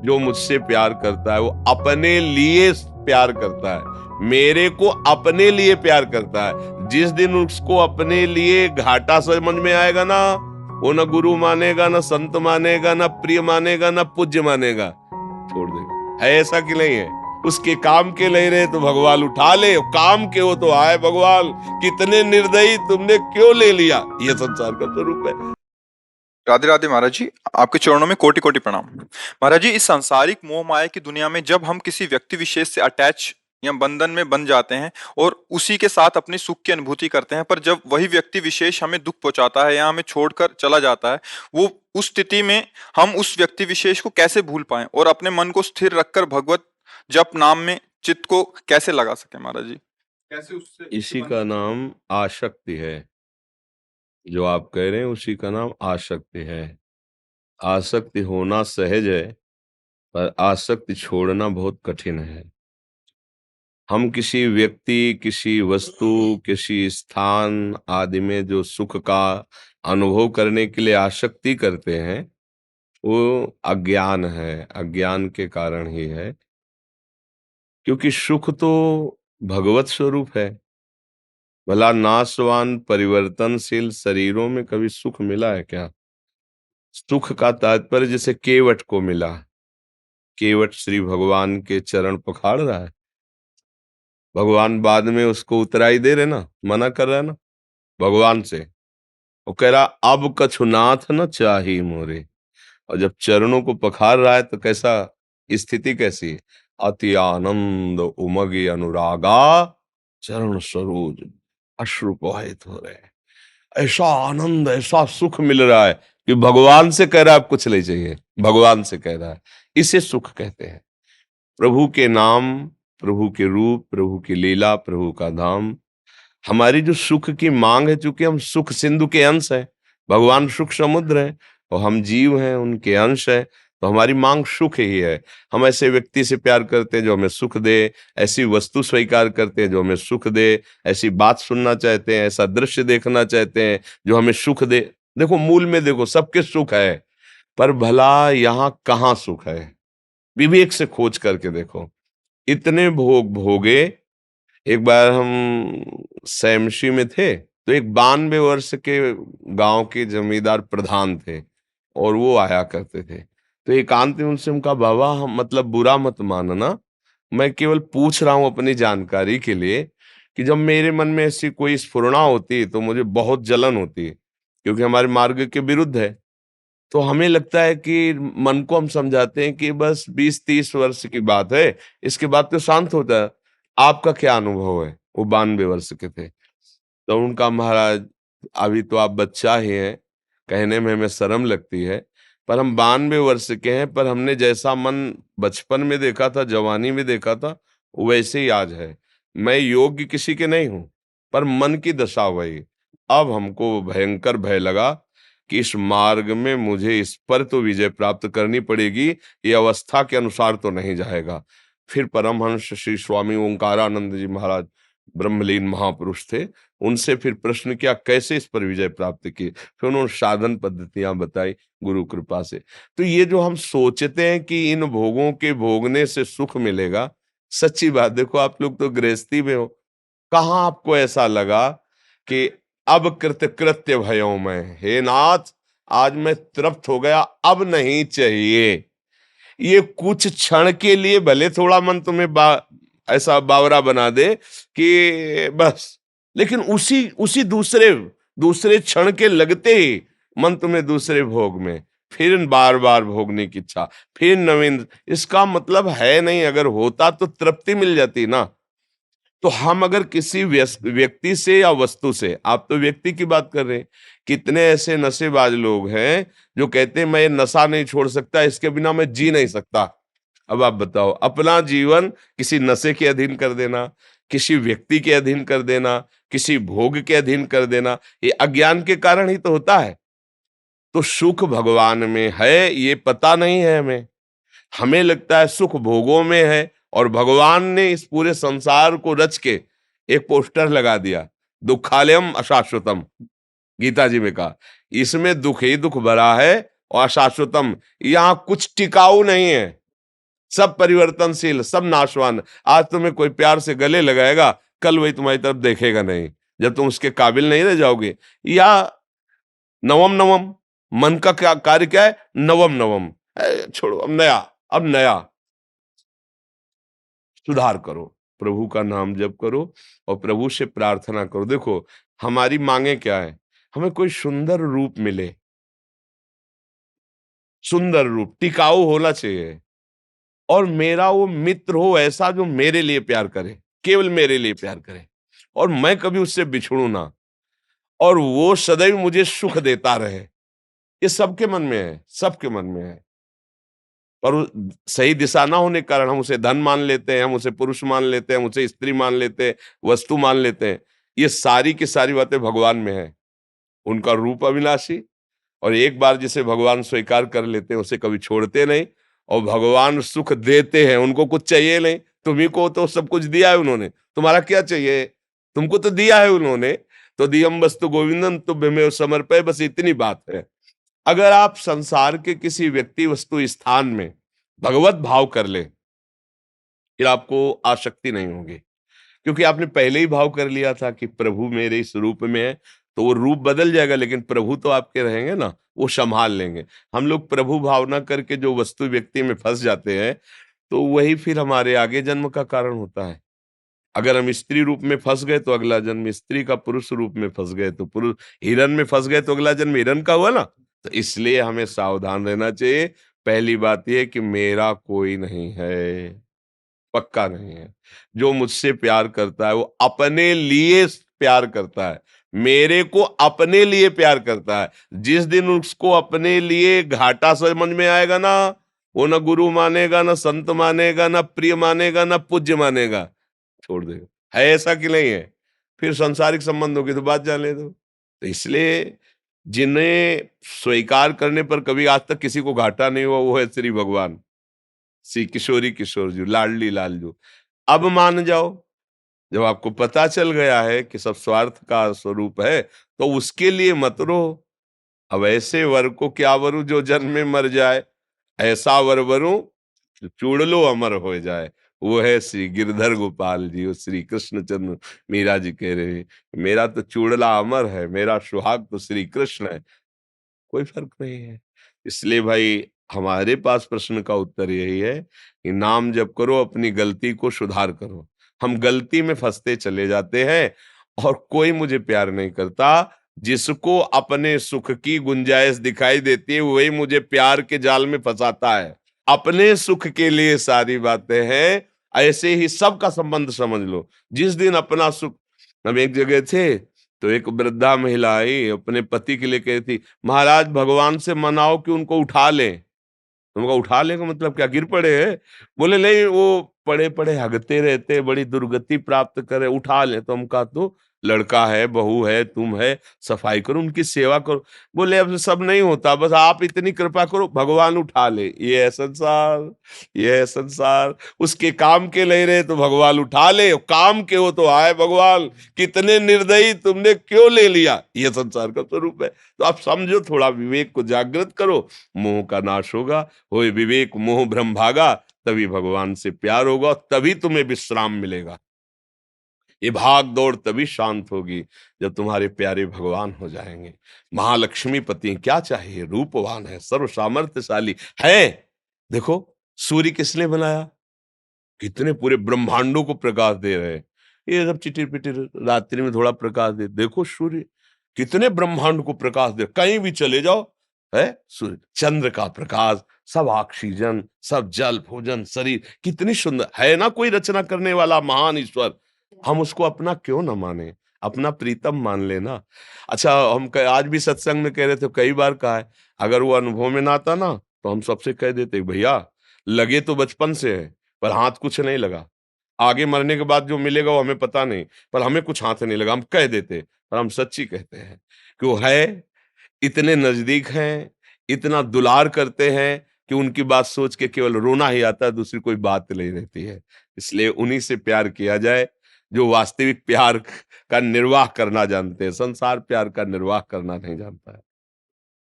जो मुझसे प्यार करता है वो अपने लिए प्यार करता है, मेरे को अपने लिए प्यार करता है। जिस दिन उसको अपने लिए घाटा समझ में आएगा ना, वो ना गुरु मानेगा, ना संत मानेगा, ना प्रिय मानेगा, ना पूज्य मानेगा, छोड़ देगा। है ऐसा कि नहीं है? उसके काम के ले रहे तो भगवान उठा ले, काम के हो तो आए भगवान, कितने निर्दयी तुमने क्यों ले लिया। ये संसार का स्वरूप है। राधे राधे महाराज जी। आपके चरणों में कोटि कोटि प्रणाम। महाराज जी, इस सांसारिक मोह माया की दुनिया में जब हम किसी व्यक्ति विशेष से अटैच या बंधन में बन जाते हैं और उसी के साथ अपनी सुख की अनुभूति करते हैं, पर जब वही व्यक्ति विशेष हमें दुख पहुंचाता है या हमें छोड़कर चला जाता है, वो उस स्थिति में हम उस व्यक्ति विशेष को कैसे भूल पाएं और अपने मन को स्थिर रखकर भगवत जप नाम में चित्त को कैसे लगा सके महाराज जी? कैसे उससे उसके इसी का बंधन से नाम आसक्ति है। जो आप कह रहे हैं उसी का नाम आसक्ति है। आसक्ति होना सहज है, पर आसक्ति छोड़ना बहुत कठिन है। हम किसी व्यक्ति, किसी वस्तु, किसी स्थान आदि में जो सुख का अनुभव करने के लिए आसक्ति करते हैं, वो अज्ञान है। अज्ञान के कारण ही है, क्योंकि सुख तो भगवत स्वरूप है। भला नाशवान परिवर्तनशील शरीरों में कभी सुख मिला है क्या? सुख का तात्पर्य जैसे केवट को मिला, केवट श्री भगवान के चरण पखाड़ रहा है, भगवान बाद में उसको उतराई दे रहे ना, मना कर रहा है ना भगवान से। वो कह रहा अब कछुनाथ न चाही मोरे। और जब चरणों को पखार रहा है तो कैसा स्थिति कैसी है? अति आनंद उमगे अनुरागा, चरण सरोज अश्रु प्रवाहित हो रहे हैं। ऐसा आनंद, ऐसा सुख मिल रहा है कि भगवान से कह रहा है अब कुछ नहीं चाहिए, भगवान से कह रहा है। इसे सुख कहते हैं। प्रभु के नाम, प्रभु के रूप, प्रभु की लीला, प्रभु का धाम। हमारी जो सुख की मांग है, चूंकि हम सुख सिंधु के अंश हैं, भगवान सुख समुद्र है और हम जीव हैं, उनके अंश है, तो हमारी मांग सुख ही है। हम ऐसे व्यक्ति से प्यार करते हैं जो हमें सुख दे, ऐसी वस्तु स्वीकार करते हैं जो हमें सुख दे, ऐसी बात सुनना चाहते हैं, ऐसा दृश्य देखना चाहते हैं जो हमें सुख दे। देखो मूल में देखो सबके सुख है, पर भला यहाँ कहाँ सुख है? विवेक से खोज करके देखो। इतने भोग भोगे। एक बार हम सैमशी में थे, तो एक 92 वर्ष के गांव के जमींदार प्रधान थे और वो आया करते थे। तो एकांत में उनसे उनका बाबा, हम मतलब बुरा मत मानना, मैं केवल पूछ रहा हूं अपनी जानकारी के लिए, कि जब मेरे मन में ऐसी कोई स्फुरणा होती तो मुझे बहुत जलन होती, क्योंकि हमारे मार्ग के विरुद्ध है। तो हमें लगता है कि मन को हम समझाते हैं कि बस 20-30 वर्ष की बात है, इसके बाद तो शांत होता है। आपका क्या अनुभव है? वो 92 वर्ष के थे। तो उनका, महाराज अभी तो आप बच्चा ही हैं, कहने में हमें शर्म लगती है, पर हम 92 वर्ष के हैं, पर हमने जैसा मन बचपन में देखा था, जवानी में देखा था, वैसे ही आज है। मैं योग्य किसी के नहीं हूं, पर मन की दशा वही। अब हमको भयंकर भय लगा कि इस मार्ग में मुझे इस पर तो विजय प्राप्त करनी पड़ेगी, ये अवस्था के अनुसार तो नहीं जाएगा। फिर परमहंस श्री स्वामी ओंकारानंद जी महाराज, ब्रह्मलीन महापुरुष थे, उनसे फिर प्रश्न किया कैसे इस पर विजय प्राप्त की। फिर उन्होंने साधन पद्धतियां बताई गुरु कृपा से। तो ये जो हम सोचते हैं कि इन भोगों के भोगने से सुख मिलेगा, सच्ची बात देखो, आप लोग तो गृहस्थी में हो, कहाँ आपको ऐसा लगा कि अब कृत कृत्य भयो मैं, हे नाथ आज मैं तृप्त हो गया, अब नहीं चाहिए। ये कुछ क्षण के लिए भले थोड़ा मन तुम्हें ऐसा बावरा बना दे कि बस, लेकिन उसी उसी दूसरे दूसरे क्षण के लगते ही मन तुम्हें दूसरे भोग में, फिर बार बार भोगने की इच्छा, फिर नवीन। इसका मतलब है नहीं, अगर होता तो तृप्ति मिल जाती ना। तो हम अगर किसी व्यक्ति से या वस्तु से, आप तो व्यक्ति की बात कर रहे हैं, कितने ऐसे नशेबाज लोग हैं जो कहते हैं मैं ये नशा नहीं छोड़ सकता, इसके बिना मैं जी नहीं सकता। अब आप बताओ, अपना जीवन किसी नशे के अधीन कर देना, किसी व्यक्ति के अधीन कर देना, किसी भोग के अधीन कर देना, ये अज्ञान के कारण ही तो होता है। तो सुख भगवान में है, ये पता नहीं है हमें। हमें लगता है सुख भोगों में है, और भगवान ने इस पूरे संसार को रच के एक पोस्टर लगा दिया, दुखालयम अशाश्वतम। गीता जी में कहा इसमें दुख ही दुख भरा है और अशाश्वतम, यहां कुछ टिकाऊ नहीं है। सब परिवर्तनशील, सब नाशवान। आज तुम्हें कोई प्यार से गले लगाएगा, कल वही तुम्हारी तरफ देखेगा नहीं, जब तुम उसके काबिल नहीं रह जाओगे। या नवम नवम, मन का क्या कार्य क्या है? नवम नवम। छोड़ो, अब नया, अब नया। सुधार करो, प्रभु का नाम जप करो और प्रभु से प्रार्थना करो। देखो, हमारी मांगे क्या है? हमें कोई सुंदर रूप मिले, सुंदर रूप, टिकाऊ होना चाहिए। और मेरा वो मित्र हो ऐसा जो मेरे लिए प्यार करे, केवल मेरे लिए प्यार करे, और मैं कभी उससे बिछड़ू ना, और वो सदैव मुझे सुख देता रहे। ये सबके मन में है, सबके मन में है। और सही दिशा ना होने के कारण हम उसे धन मान लेते हैं, हम उसे पुरुष मान लेते हैं, हम उसे स्त्री मान लेते हैं, वस्तु मान लेते हैं। ये सारी की सारी बातें भगवान में है। उनका रूप अविनाशी, और एक बार जिसे भगवान स्वीकार कर लेते हैं उसे कभी छोड़ते नहीं। और भगवान सुख देते हैं, उनको कुछ चाहिए नहीं। तुम्ही को तो सब कुछ दिया है उन्होंने, तुम्हारा क्या चाहिए? तुमको तो दिया है उन्होंने। तो दियम वस्तु गोविंदम तुभ्यमेव समर्पय, बस इतनी बात है। अगर आप संसार के किसी व्यक्ति वस्तु स्थान में भगवत भाव कर ले, फिर आपको आसक्ति नहीं होगी, क्योंकि आपने पहले ही भाव कर लिया था कि प्रभु मेरे इस रूप में है। तो वो रूप बदल जाएगा, लेकिन प्रभु तो आपके रहेंगे ना, वो संभाल लेंगे। हम लोग प्रभु भावना करके जो वस्तु व्यक्ति में फंस जाते हैं, तो वही फिर हमारे आगे जन्म का कारण होता है। अगर हम स्त्री रूप में फंस गए तो अगला जन्म स्त्री का, पुरुष रूप में फंस गए तो पुरुष, हिरन में फंस गए तो अगला जन्म हिरन का हुआ ना। तो इसलिए हमें सावधान रहना चाहिए। पहली बात यह कि मेरा कोई नहीं है, पक्का नहीं है। जो मुझसे प्यार करता है वो अपने लिए प्यार करता है, मेरे को अपने लिए प्यार करता है। जिस दिन उसको अपने लिए घाटा समझ में आएगा ना, वो ना गुरु मानेगा, ना संत मानेगा, ना प्रिय मानेगा, ना पूज्य मानेगा, छोड़ देगा। है ऐसा कि नहीं है? फिर सांसारिक संबंधों की तो बात जाने दो। तो इसलिए जिन्हें स्वीकार करने पर कभी आज तक किसी को घाटा नहीं हुआ, वो है श्री भगवान, श्री किशोरी किशोर जी, लाडली लाल। अब मान जाओ, जब आपको पता चल गया है कि सब स्वार्थ का स्वरूप है, तो उसके लिए मत रो। अब ऐसे वर को क्या वरु जो जन्म में मर जाए, ऐसा वर वरु जो चूड़ लो अमर हो जाए। वो है श्री गिरधर गोपाल जी और श्री कृष्णचंद्र। मीरा जी कह रहे हैं, मेरा तो चूड़ला अमर है, मेरा सुहाग तो श्री कृष्ण है, कोई फर्क नहीं है। इसलिए भाई, हमारे पास प्रश्न का उत्तर यही है कि नाम जप करो, अपनी गलती को सुधार करो। हम गलती में फंसते चले जाते हैं, और कोई मुझे प्यार नहीं करता। जिसको अपने सुख की गुंजाइश दिखाई देती है वही मुझे प्यार के जाल में फंसाता है। अपने सुख के लिए सारी बातें हैं, ऐसे ही सबका संबंध समझ लो। जिस दिन अपना सुख, हम एक जगह थे, तो एक वृद्धा महिला आई, अपने पति के लिए कही थी, महाराज भगवान से मनाओ कि उनको उठा लें। उनका उठा लें का मतलब क्या, गिर पड़े हैं? बोले नहीं, वो पड़े पड़े हगते रहते, बड़ी दुर्गति प्राप्त करे, उठा लें। तो हम कहा, तो लड़का है, बहू है, तुम है, सफाई करो, उनकी सेवा करो। बोले अब सब नहीं होता, बस आप इतनी कृपा करो, भगवान उठा ले। ये है संसार, ये है संसार। उसके काम के नहीं रहे तो भगवान उठा ले, काम के हो तो आए भगवान, कितने निर्दयी, तुमने क्यों ले लिया। ये संसार का स्वरूप है। तो आप समझो, थोड़ा विवेक को जागृत करो, मोह का नाश होगा। होए विवेक मोह भ्रम भागा, तभी भगवान से प्यार होगा, तभी तुम्हें विश्राम मिलेगा। ये भाग दौड़ तभी शांत होगी जब तुम्हारे प्यारे भगवान हो जाएंगे। महालक्ष्मी पति क्या चाहिए, रूपवान है, सर्व सामर्थ्यशाली है। देखो, सूर्य किसने बनाया? कितने पूरे ब्रह्मांडों को प्रकाश दे रहे हैं। ये सब चिटिर पिटिर रात्रि में थोड़ा प्रकाश दे, देखो सूर्य कितने ब्रह्मांड को प्रकाश दे। कहीं भी चले जाओ, है सूर्य, चंद्र का प्रकाश, सब ऑक्सीजन, सब जल भोजन शरीर, कितनी सुंदर है ना। कोई रचना करने वाला महान ईश्वर, हम उसको अपना क्यों ना माने, अपना प्रीतम मान लेना। अच्छा, आज भी सत्संग में कह रहे थे, कई बार कहा है, अगर वो अनुभव में ना आता ना, तो हम सबसे कह देते, भैया लगे तो बचपन से है, पर हाथ कुछ नहीं लगा। आगे मरने के बाद जो मिलेगा वो हमें पता नहीं, पर हमें कुछ हाथ नहीं लगा। हम कह देते, पर हम सच्ची कहते हैं कि वो है, इतने नजदीक हैं, इतना दुलार करते हैं कि उनकी बात सोच के केवल रोना ही आता है, दूसरी कोई बात नहीं रहती है। इसलिए उन्हीं से प्यार किया जाए जो वास्तविक प्यार का निर्वाह करना जानते हैं। संसार प्यार का निर्वाह करना नहीं जानता है।